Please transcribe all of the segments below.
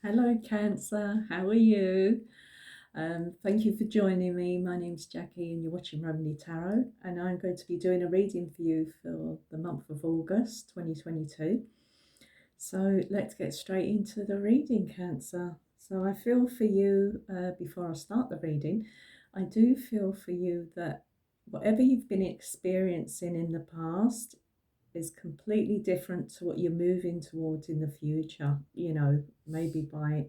Hello, Cancer. How are you? Thank you for joining me. My name's Jackie, and you're watching Romany Tarot. And I'm going to be doing a reading for you for the month of August 2022. So let's get straight into the reading, Cancer. So I feel for you, before I start the reading, I do feel for you that whatever you've been experiencing in the past is completely different to what you're moving towards in the future. Maybe by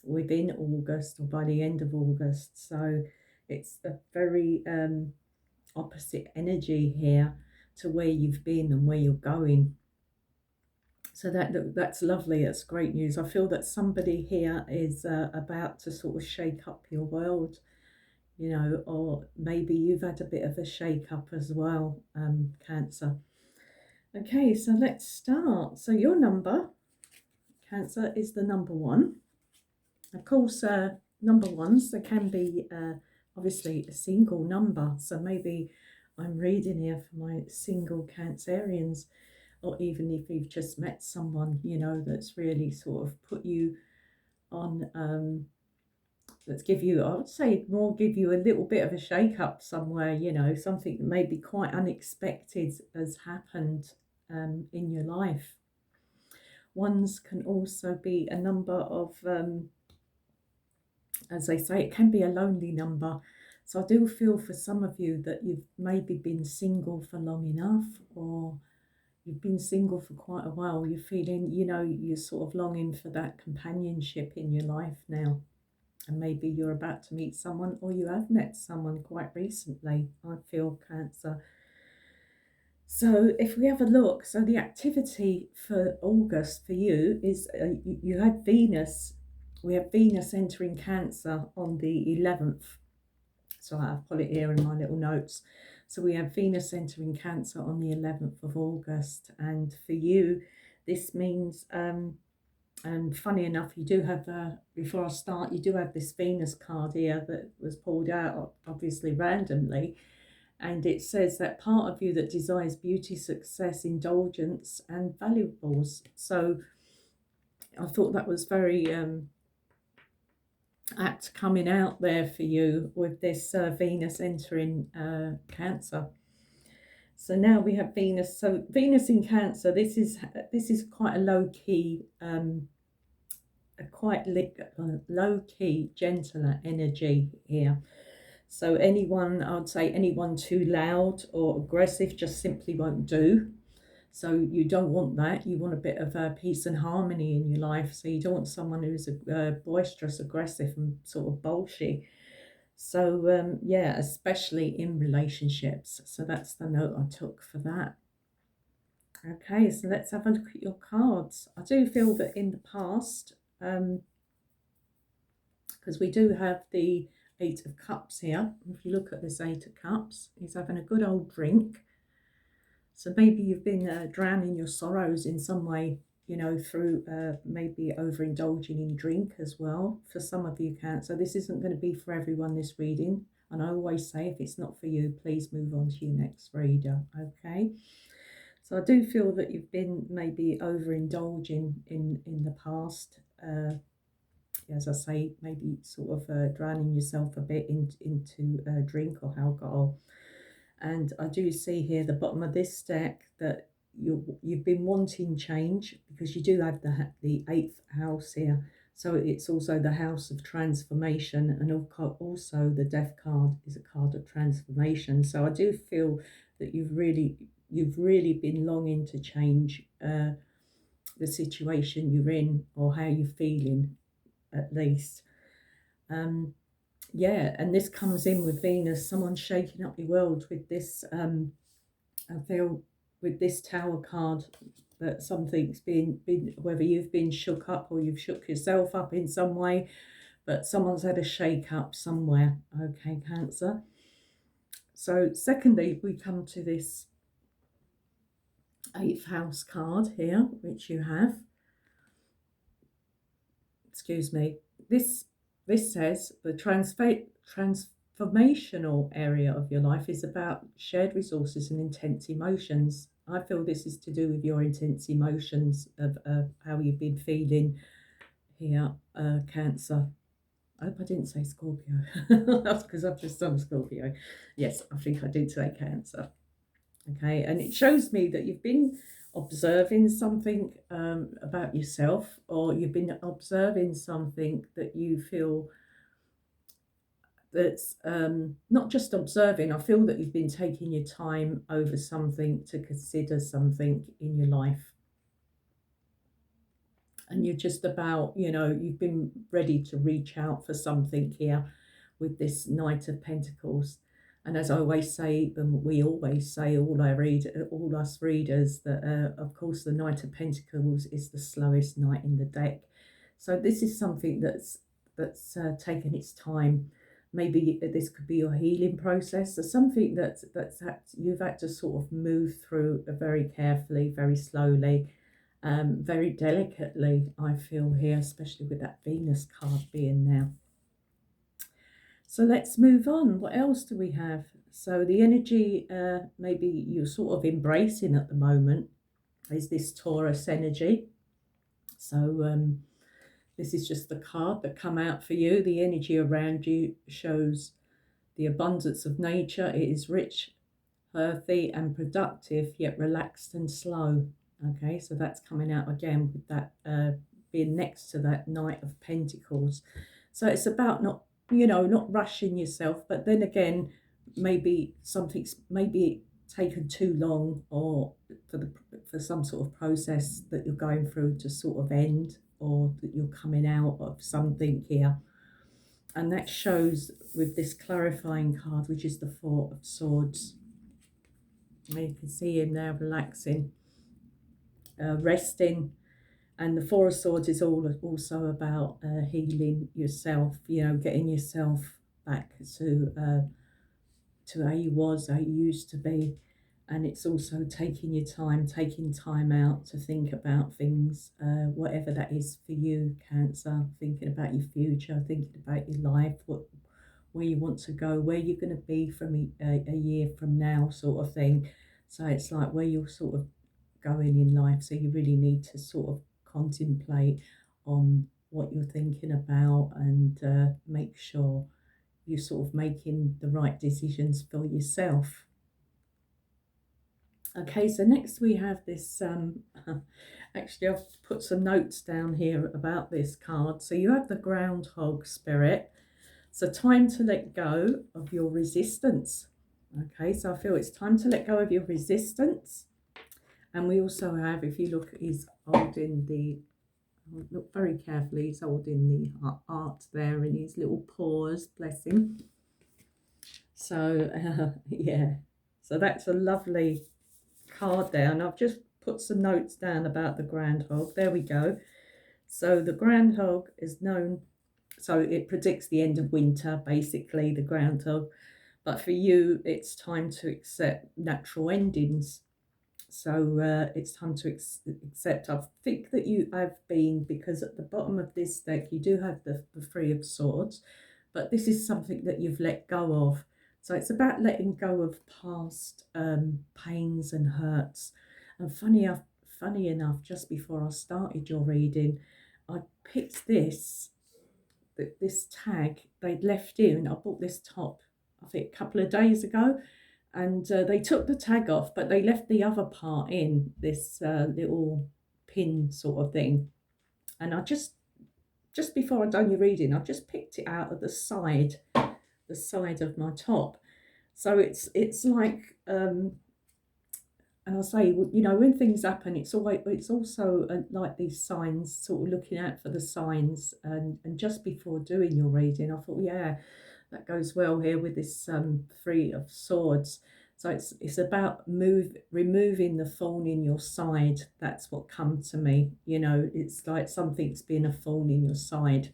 within August or by the end of August. So it's a very opposite energy here to where you've been and where you're going. So that's lovely. That's great news. I feel that somebody here is about to sort of shake up your world, or maybe you've had a bit of a shake up as well, Cancer. Okay, so let's start. So your number, Cancer, is the number one. Of course, number ones, they can be obviously a single number. So maybe I'm reading here for my single Cancerians, or even if you've just met someone, that's really sort of put you on, let's give you, I would say, more give you a little bit of a shake up somewhere, something that may be quite unexpected has happened in your life. Ones can also be a number of, as they say, it can be a lonely number. So I do feel for some of you that you've maybe been single for long enough, or you've been single for quite a while. You're feeling, you're sort of longing for that companionship in your life now. And maybe you're about to meet someone, or you have met someone quite recently, I feel, Cancer. So if we have a look, so the activity for August for you is you had Venus. We have Venus entering Cancer on the 11th. So I've put it here in my little notes. So we have Venus entering Cancer on the 11th of August. And for you, this means, and funny enough, you do have, before I start, you do have this Venus card here that was pulled out, obviously randomly. And it says that part of you that desires beauty, success, indulgence, and valuables. So I thought that was very apt coming out there for you with this Venus entering Cancer. So now we have Venus. So Venus in Cancer. This is quite a low key, a quite low key, gentler energy here. So anyone, I'd say anyone too loud or aggressive just simply won't do. So you don't want that. You want a bit of peace and harmony in your life. So you don't want someone who's boisterous, aggressive, and sort of bolshy. So yeah, especially in relationships. So that's the note I took for that. Okay, so let's have a look at your cards. I do feel that in the past, because we do have the Eight of Cups here. If you look at this Eight of Cups, he's having a good old drink. So maybe you've been drowning your sorrows in some way, through maybe overindulging in drink as well. For some of you, Cancer, this isn't going to be for everyone, this reading. And I always say, if it's not for you, please move on to your next reader, okay? So I do feel that you've been maybe overindulging in the past. As I say, maybe sort of drowning yourself a bit into drink or alcohol. And I do see here the bottom of this deck that you've been wanting change, because you do have the eighth house here. So it's also the house of transformation, and also the Death card is a card of transformation. So I do feel that you've really been longing to change the situation you're in, or how you're feeling, at least. Yeah, and this comes in with Venus, someone shaking up your world with this. I feel with this Tower card that something's been, whether you've been shook up or you've shook yourself up in some way, but someone's had a shake up somewhere. Okay, Cancer. So secondly, we come to this eighth house card here, which you have. Excuse me. This says the transformational area of your life is about shared resources and intense emotions. I feel this is to do with your intense emotions of how you've been feeling here, Cancer. I hope I didn't say Scorpio. That's because I've just done Scorpio. Yes, I think I did say Cancer. Okay, and it shows me that you've been observing something about yourself, or you've been observing something that you feel that's not just observing. I feel that you've been taking your time over something to consider something in your life. And you're just about, you've been ready to reach out for something here with this Knight of Pentacles. And as I always say, and we always say, all us readers, that of course the Knight of Pentacles is the slowest knight in the deck. So this is something that's taken its time. Maybe this could be your healing process, or something you've had to sort of move through very carefully, very slowly, very delicately, I feel here, especially with that Venus card being there. So let's move on. What else do we have? So the energy maybe you're sort of embracing at the moment is this Taurus energy. So this is just the card that come out for you. The energy around you shows the abundance of nature. It is rich, earthy and productive, yet relaxed and slow. Okay, so that's coming out again with that being next to that Knight of Pentacles. So it's about not rushing yourself, but then again, maybe something's taken too long, or for some sort of process that you're going through to sort of end, or that you're coming out of something here. And that shows with this clarifying card, which is the Four of Swords. You can see him now relaxing, resting. And the Four of Swords is also about healing yourself, getting yourself back to how you was, how you used to be. And it's also taking time out to think about things, whatever that is for you, Cancer, thinking about your future, thinking about your life, where you want to go, where you're going to be from a year from now, sort of thing. So it's like where you're sort of going in life. So you really need to sort of contemplate on what you're thinking about, and make sure you're sort of making the right decisions for yourself. Okay, so next we have this, actually I've put some notes down here about this card. So you have the Groundhog Spirit. So time to let go of your resistance. Okay, so I feel it's time to let go of your resistance. And we also have, if you look, he's holding look very carefully, he's holding the art there in his little paws, bless him. So, yeah, so that's a lovely card there. And I've just put some notes down about the groundhog. There we go. So the groundhog is known, so it predicts the end of winter, basically, the groundhog. But for you, it's time to accept natural endings. So it's time to accept. I think that you have been, because at the bottom of this deck, you do have the Three of Swords, but this is something that you've let go of. So it's about letting go of past pains and hurts. And funny enough, just before I started your reading, I picked this tag they'd left in. I bought this top, I think, a couple of days ago. And they took the tag off, but they left the other part in, this little pin sort of thing. And I just before I done your reading, I just picked it out of the side of my top. So it's like, and I say, when things happen, it's also like these signs, sort of looking out for the signs. And just before doing your reading, I thought, yeah, that goes well here with this Three of Swords. So it's about removing the thorn in your side. That's what come to me. It's like something's been a thorn in your side.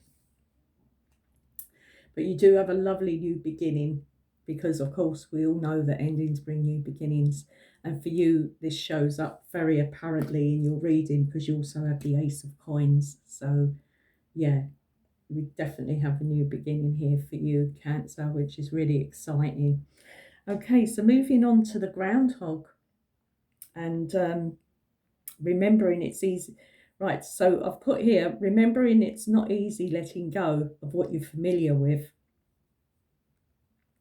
But you do have a lovely new beginning, because of course we all know that endings bring new beginnings. And for you, this shows up very apparently in your reading, because you also have the Ace of Coins. So yeah, we definitely have a new beginning here for you, Cancer, which is really exciting. Okay, so moving on to the groundhog, and remembering it's easy Right, so I've put here, remembering it's not easy letting go of what you're familiar with.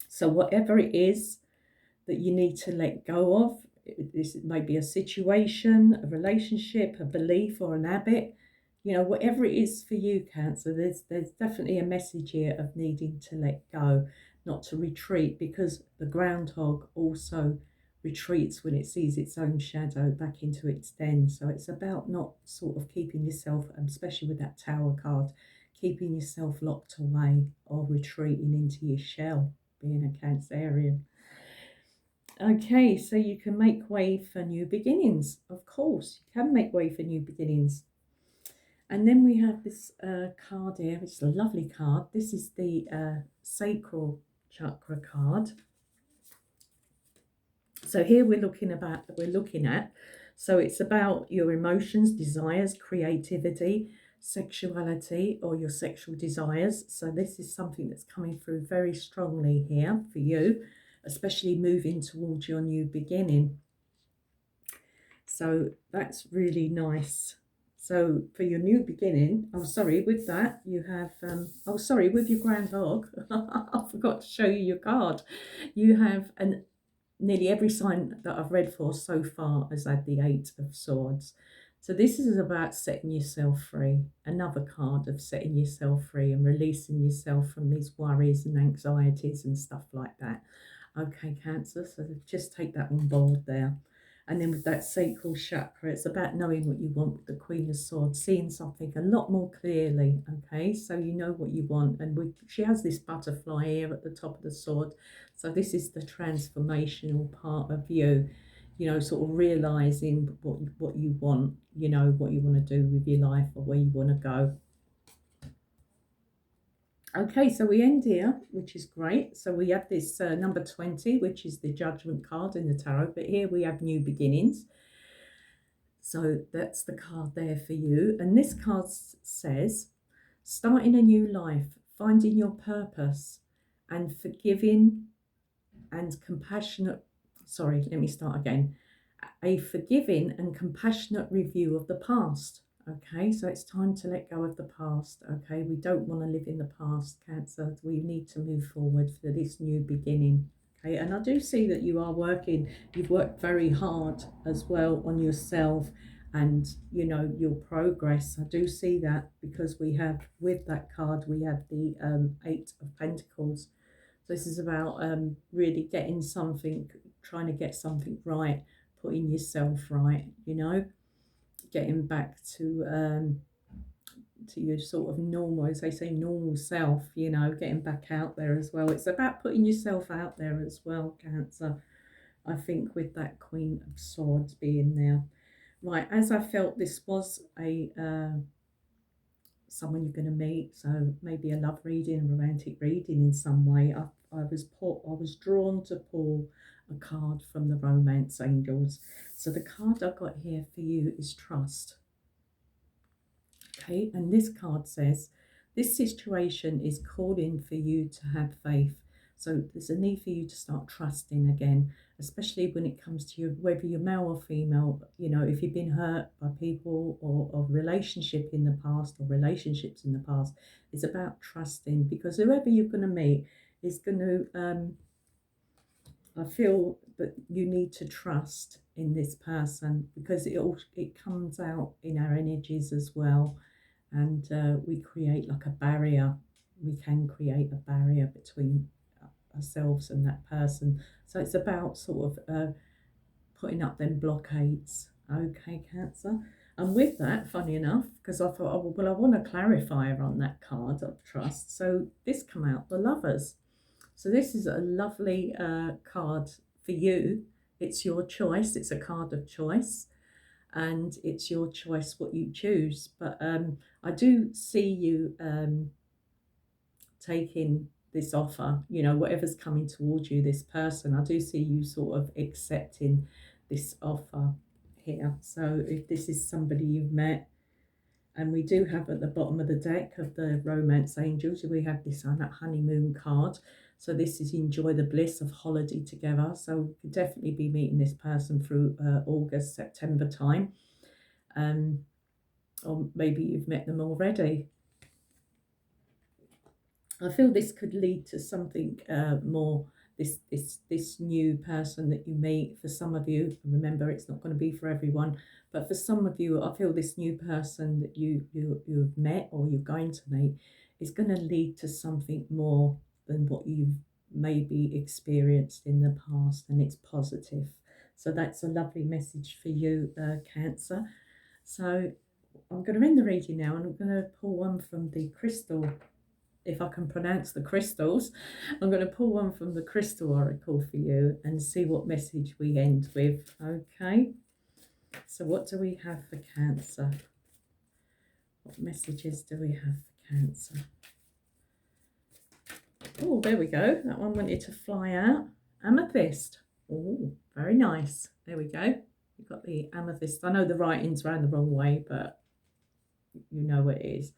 So whatever it is that you need to let go of, this may be a situation, a relationship, a belief, or an habit. You know, whatever it is for you, Cancer, there's definitely a message here of needing to let go, not to retreat, because the groundhog also retreats when it sees its own shadow back into its den. So it's about not sort of keeping yourself, especially with that Tower card, keeping yourself locked away or retreating into your shell, being a Cancerian. Okay, so you can make way for new beginnings. Of course, you can make way for new beginnings. And then we have this card here, which is a lovely card. This is the Sacral Chakra card. So here we're looking at, so it's about your emotions, desires, creativity, sexuality, or your sexual desires. So this is something that's coming through very strongly here for you, especially moving towards your new beginning. So that's really nice. So for your new beginning, with that you have, with your groundhog, I forgot to show you your card. You have nearly every sign that I've read for so far has had the Eight of Swords. So this is about setting yourself free. Another card of setting yourself free and releasing yourself from these worries and anxieties and stuff like that. Okay, Cancer, so just take that on board there. And then with that sacral chakra, it's about knowing what you want with the Queen of Swords, seeing something a lot more clearly, okay? So you know what you want. And she has this butterfly here at the top of the sword. So this is the transformational part of you, you know, sort of realising what you want, you know, what you want to do with your life or where you want to go. Okay, so we end here, which is great. So we have this number 20, which is the Judgment card in the tarot, but here we have new beginnings. So that's the card there for you. And this card says, starting a new life, finding your purpose, and forgiving and compassionate. Sorry, let me start again. A forgiving and compassionate review of the past. Okay, so it's time to let go of the past. Okay, we don't want to live in the past, Cancer. We need to move forward for this new beginning. Okay, and I do see that you are working, you've worked very hard as well on yourself and, you know, your progress. I do see that because we have, with that card, we have the Eight of Pentacles. So this is about really getting something, trying to get something right, putting yourself right, you know, getting back to your sort of normal, as they say, normal self, you know, getting back out there as well. It's about putting yourself out there as well, Cancer, I think, with that Queen of Swords being there. Right, as I felt this was a someone you're going to meet, so maybe a love reading, a romantic reading in some way. I was drawn to pull a card from the Romance Angels. So the card I got here for you is Trust. Okay, and this card says, this situation is calling for you to have faith. So there's a need for you to start trusting again, especially when it comes to whether you're male or female, you know, if you've been hurt by people or relationship in the past or relationships in the past. It's about trusting, because whoever you're going to meet is going to, I feel that you need to trust in this person, because it comes out in our energies as well. And we create like a barrier. We can create a barrier between ourselves and that person. So it's about sort of putting up them blockades. Okay, Cancer. And with that, funny enough, because I thought, oh, well, I want to clarify on that card of trust. So this come out, the Lovers. So this is a lovely card for you. It's your choice. It's a card of choice. And it's your choice what you choose. But I do see you taking this offer, you know, whatever's coming towards you, this person, I do see you sort of accepting this offer here. So if this is somebody you've met, and we do have at the bottom of the deck of the Romance Angels, we have this honeymoon card. So this is enjoy the bliss of holiday together. So we could definitely be meeting this person through August, September time. or maybe you've met them already. I feel this could lead to something more. This new person that you meet. For some of you, remember it's not going to be for everyone, but for some of you, I feel this new person that you've met or you're going to meet is going to lead to something more than what you've maybe experienced in the past, and it's positive. So that's a lovely message for you, Cancer. So I'm going to end the reading now, and I'm going to pull one from the crystal, if I can pronounce the crystals. I'm going to pull one from the crystal oracle for you and see what message we end with. Okay, so what do we have for Cancer? What messages do we have for Cancer? Oh, there we go. That one wanted to fly out. Amethyst. Oh, very nice. There we go. You've got the amethyst. I know the writing's around the wrong way, but you know what it is.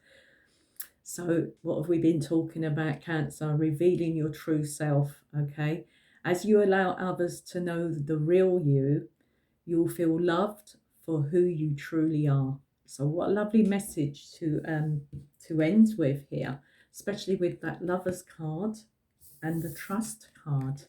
So what have we been talking about, Cancer? Revealing your true self, okay? As you allow others to know the real you, you'll feel loved for who you truly are. So what a lovely message to end with here, especially with that Lovers card and the Trust card.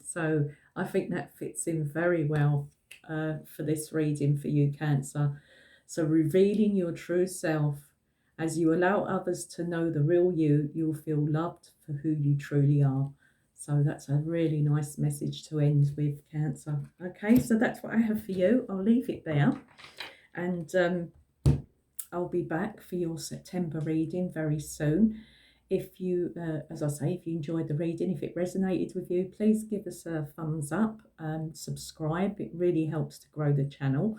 So I think that fits in very well for this reading for you, Cancer. So revealing your true self. As you allow others to know the real you, you'll feel loved for who you truly are. So that's a really nice message to end with, Cancer. Okay, so that's what I have for you. I'll leave it there. And I'll be back for your September reading very soon. If you, as I say, if you enjoyed the reading, if it resonated with you, please give us a thumbs up and subscribe. It really helps to grow the channel.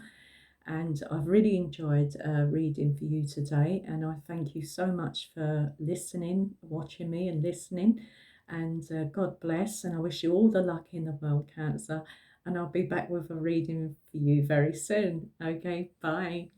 And I've really enjoyed reading for you today. And I thank you so much for listening, watching me and listening. And God bless. And I wish you all the luck in the world, Cancer. And I'll be back with a reading for you very soon. Okay, bye.